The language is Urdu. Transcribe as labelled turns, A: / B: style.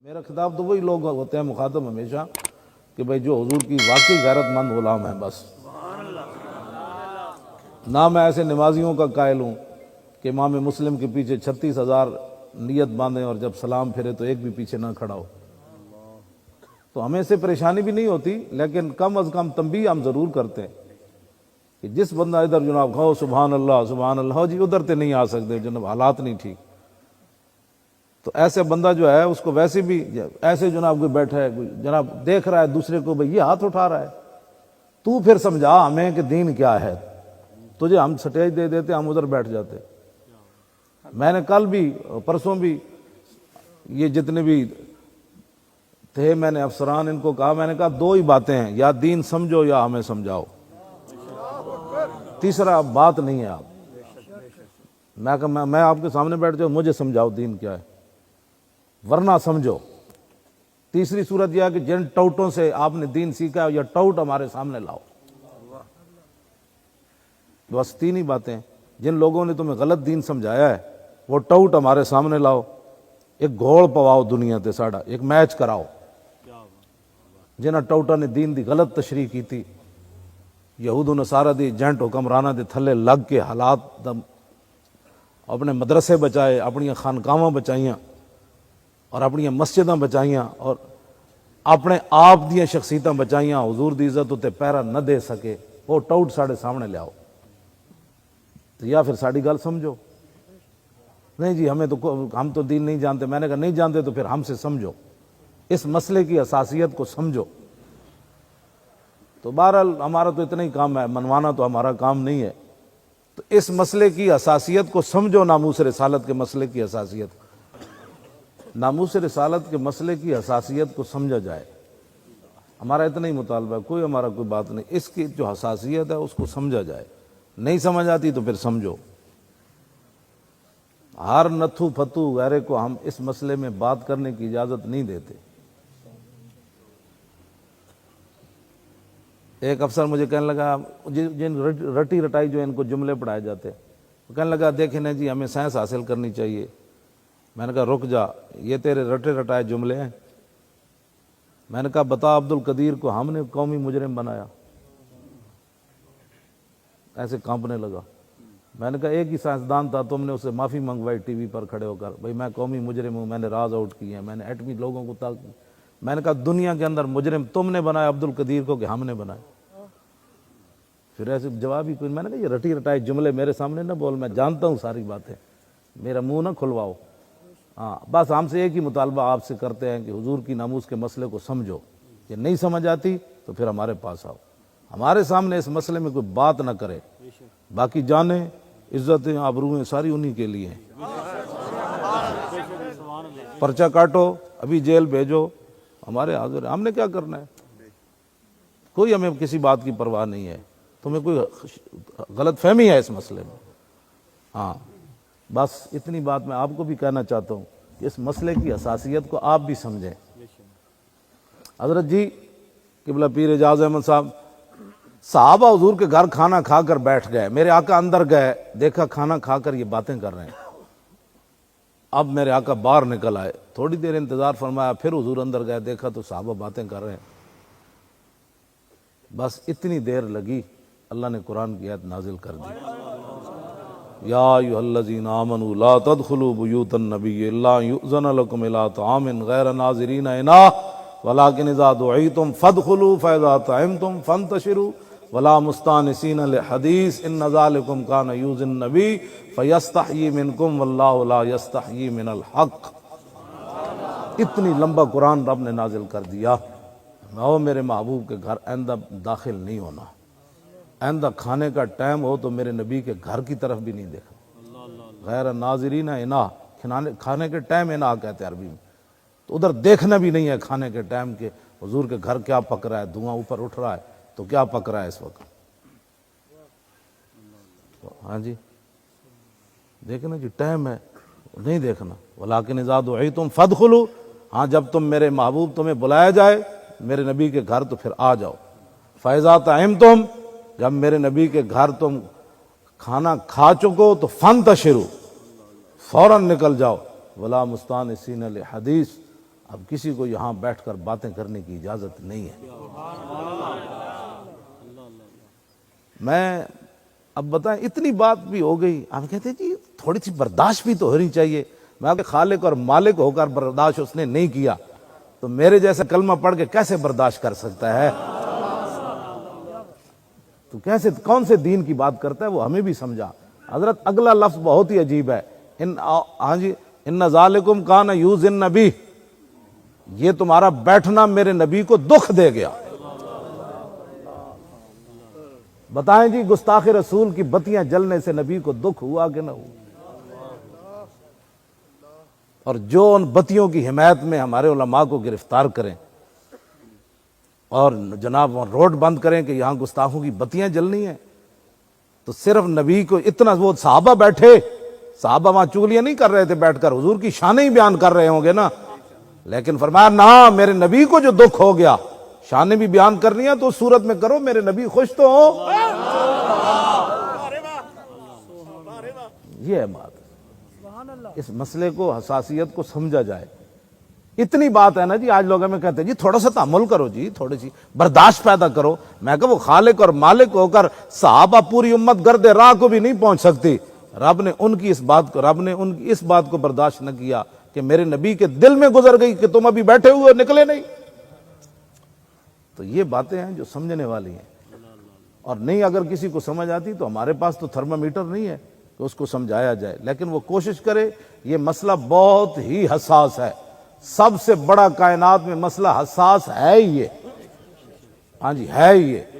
A: میرا خطاب تو وہی لوگ ہوتے ہیں مخاطب ہمیشہ کہ بھائی جو حضور کی واقعی غیرت مند غلام ہیں بس. نہ میں ایسے نمازیوں کا قائل ہوں کہ امام مسلم کے پیچھے 36,000 نیت باندھیں اور جب سلام پھرے تو ایک بھی پیچھے نہ کھڑا ہو. تو ہمیں سے پریشانی بھی نہیں ہوتی، لیکن کم از کم تنبیہ ہم ضرور کرتے ہیں کہ جس بندہ ادھر جناب کھاؤ سبحان اللہ جی ادھر تے نہیں آ سکتے جناب، حالات نہیں ٹھیک. تو ایسے بندہ جو ہے اس کو ویسے بھی ایسے جناب کوئی بیٹھا ہے جناب دیکھ رہا ہے دوسرے کو بھئی یہ ہاتھ اٹھا رہا ہے، تو پھر سمجھا ہمیں کہ دین کیا ہے. تجھے ہم سٹیج دے دیتے، ہم ادھر بیٹھ جاتے. میں نے کل بھی پرسوں بھی یہ جتنے بھی تھے میں نے افسران ان کو کہا، میں نے کہا دو ہی باتیں ہیں، یا دین سمجھو یا ہمیں سمجھاؤ، تیسرا بات نہیں ہے. آپ میں آپ کے سامنے بیٹھ جاؤں مجھے سمجھاؤ دین کیا ہے، ورنہ سمجھو. تیسری صورت یہ ہے کہ جن ٹوٹوں سے آپ نے دین سیکھا ہے یا ٹوٹ ہمارے سامنے لاؤ. بس تین ہی باتیں. جن لوگوں نے تمہیں غلط دین سمجھایا ہے وہ ٹوٹ ہمارے سامنے لاؤ، ایک گھوڑ پواؤ دنیا تے ساڑا، ایک میچ کراؤ. جنہاں ٹوٹا نے دین دی غلط تشریح کی تھی، یہود و نصارہ دی جنٹ حکمرانہ دے تھلے لگ کے حالات اپنے مدرسے بچائے، اپنی خانقاواں بچائیاں اور اپنی مسجداں بچائیاں اور اپنے آپ دیا شخصیتاں بچائیاں، حضور دی عزت تے پیرا نہ دے سکے، وہ ٹوٹ ساڑے سامنے لیاؤ. تو یا پھر ساڑی گل سمجھو. نہیں جی ہم تو دین نہیں جانتے. میں نے کہا نہیں جانتے تو پھر ہم سے سمجھو، اس مسئلے کی حساسیت کو سمجھو. تو بہرحال ہمارا تو اتنا ہی کام ہے، منوانا تو ہمارا کام نہیں ہے. تو اس مسئلے کی حساسیت کو سمجھو، ناموس رسالت کے مسئلے کی حساسیت. ناموس رسالت کے مسئلے کی حساسیت کو سمجھا جائے. ہمارا اتنا ہی مطالبہ ہے، کوئی ہمارا کوئی بات نہیں. اس کی جو حساسیت ہے اس کو سمجھا جائے. نہیں سمجھ آتی تو پھر سمجھو. ہر نتھو پھتو غیرے کو ہم اس مسئلے میں بات کرنے کی اجازت نہیں دیتے. ایک افسر مجھے کہنے لگا، جن رٹی رٹائی جو ان کو جملے پڑھائے جاتے، وہ کہنے لگا دیکھیں نا جی ہمیں سائنس حاصل کرنی چاہیے. میں نے کہا رک جا، یہ تیرے رٹے رٹائے جملے ہیں. میں نے کہا بتا عبد القدیر کو ہم نے قومی مجرم بنایا. ایسے کانپنے لگا. میں نے کہا ایک ہی سائنسدان تھا، تم نے اسے معافی منگوائی ٹی وی پر کھڑے ہو کر، بھئی میں قومی مجرم ہوں، میں نے راز آؤٹ کیے ہیں، میں نے ایٹمی لوگوں کو میں نے کہا دنیا کے اندر مجرم تم نے بنایا عبد القدیر کو کہ ہم نے بنایا. پھر ایسے جواب ہی کوئی. میں نے کہا یہ رٹی رٹائے جملے میرے سامنے نہ بول، میں جانتا ہوں ساری باتیں، میرا منہ نہ کھلواؤ. ہاں بس ہم سے ایک ہی مطالبہ آپ سے کرتے ہیں کہ حضور کی ناموس کے مسئلے کو سمجھو. یہ نہیں سمجھ آتی تو پھر ہمارے پاس آؤ، ہمارے سامنے اس مسئلے میں کوئی بات نہ کرے. باقی جانیں عزتیں آبرویں ساری انہی کے لیے ہیں. پرچہ کاٹو ابھی جیل بھیجو، ہمارے حاضر ہیں. ہم نے کیا کرنا ہے؟ کوئی ہمیں کسی بات کی پرواہ نہیں ہے. تمہیں کوئی غلط فہمی ہے اس مسئلے میں؟ ہاں بس اتنی بات میں آپ کو بھی کہنا چاہتا ہوں کہ اس مسئلے کی حساسیت کو آپ بھی سمجھیں. حضرت جی قبلہ پیر اعجاز احمد صحابہ حضور کے گھر کھانا کھا کر بیٹھ گئے. میرے آقا اندر گئے، دیکھا کھانا کھا کر یہ باتیں کر رہے ہیں. اب میرے آقا باہر نکل آئے، تھوڑی دیر انتظار فرمایا، پھر حضور اندر گئے، دیکھا تو صحابہ باتیں کر رہے ہیں. بس اتنی دیر لگی، اللہ نے قرآن کی آیت نازل کر دی. یا ایھا الذین آمنوا لا تدخلوا بیوت النبی الا یؤذن لکم الی طعام غیر ناظرین اناہ ولکن اذا دعیتم فادخلوا فاذا طعمتم فانتشروا ولا مستانسین لحدیث ان ذلکم کان یؤذی النبی فیستحیی منکم واللہ لا یستحیی من الحق. اتنی لمبا قرآن رب نے نازل کر دیا. میں میرے محبوب کے گھر آئندہ داخل نہیں ہونا، آئندہ کھانے کا ٹائم ہو تو میرے نبی کے گھر کی طرف بھی نہیں دیکھنا. غیر ناظرین اناہ، کھانے کے ٹائم اناہ کہتے ہیں عربی میں. تو ادھر دیکھنا بھی نہیں ہے کھانے کے ٹائم کے حضور کے گھر کیا پک رہا ہے. دھواں اوپر اٹھ رہا ہے تو کیا پک رہا ہے اس وقت. ہاں جی دیکھنا جی ٹائم ہے، نہیں دیکھنا. ولیکن اذا دعیتم فادخلوا، ہاں جب تم میرے محبوب تمہیں بلایا جائے میرے نبی کے گھر تو پھر آ جاؤ. فاذا طعمتم، جب میرے نبی کے گھر تم کھانا کھا چکو تو فانتشروا، فوراً نکل جاؤ. ولا مستانسین لحدیث، اب کسی کو یہاں بیٹھ کر باتیں کرنے کی اجازت نہیں ہے۔ میں اب بتائیں اتنی بات بھی ہو گئی، آپ کہتے ہیں جی تھوڑی سی برداشت بھی تو ہونی چاہیے۔ میں کہ خالق اور مالک ہو کر برداشت اس نے نہیں کیا تو میرے جیسا کلمہ پڑھ کے کیسے برداشت کر سکتا ہے؟ تو کیسے کون سے دین کی بات کرتا ہے وہ ہمیں بھی سمجھا۔ حضرت اگلا لفظ بہت ہی عجیب ہے، ان ذالکم کان یؤذی النبی، یہ تمہارا بیٹھنا میرے نبی کو دکھ دے گیا۔ بتائیں جی گستاخ رسول کی بتیاں جلنے سے نبی کو دکھ ہوا کہ نہ ہوا؟ اور جو ان بتیوں کی حمایت میں ہمارے علماء کو گرفتار کریں اور جناب روڈ بند کریں کہ یہاں گستاخوں کی بتیاں جلنی ہیں، تو صرف نبی کو اتنا، وہ صحابہ بیٹھے، صحابہ وہاں چغلیاں نہیں کر رہے تھے بیٹھ کر، حضور کی شانیں ہی بیان کر رہے ہوں گے نا، لیکن فرمایا نہ، میرے نبی کو جو دکھ ہو گیا، شانیں بھی بیان کرنی ہے تو اس صورت میں کرو میرے نبی خوش تو ہو۔ یہ ہے بات، اس مسئلے کو، حساسیت کو سمجھا جائے۔ اتنی بات ہے نا جی، آج لوگ ہمیں کہتے ہیں جی تھوڑا سا تحمل کرو جی، تھوڑی سی برداشت پیدا کرو۔ میں کہ وہ خالق اور مالک ہو کر صحابہ پوری امت گرد راہ کو بھی نہیں پہنچ سکتی، رب نے ان کی اس بات کو برداشت نہ کیا کہ میرے نبی کے دل میں گزر گئی کہ تم ابھی بیٹھے ہوئے نکلے نہیں۔ تو یہ باتیں ہیں جو سمجھنے والی ہیں، اور نہیں اگر کسی کو سمجھ آتی تو ہمارے پاس تو تھرمامیٹر نہیں ہے کہ اس کو سمجھایا جائے، لیکن وہ کوشش کرے۔ یہ مسئلہ بہت ہی حساس ہے، سب سے بڑا کائنات میں مسئلہ حساس ہے ہی یہ، ہاں جی ہے ہی یہ۔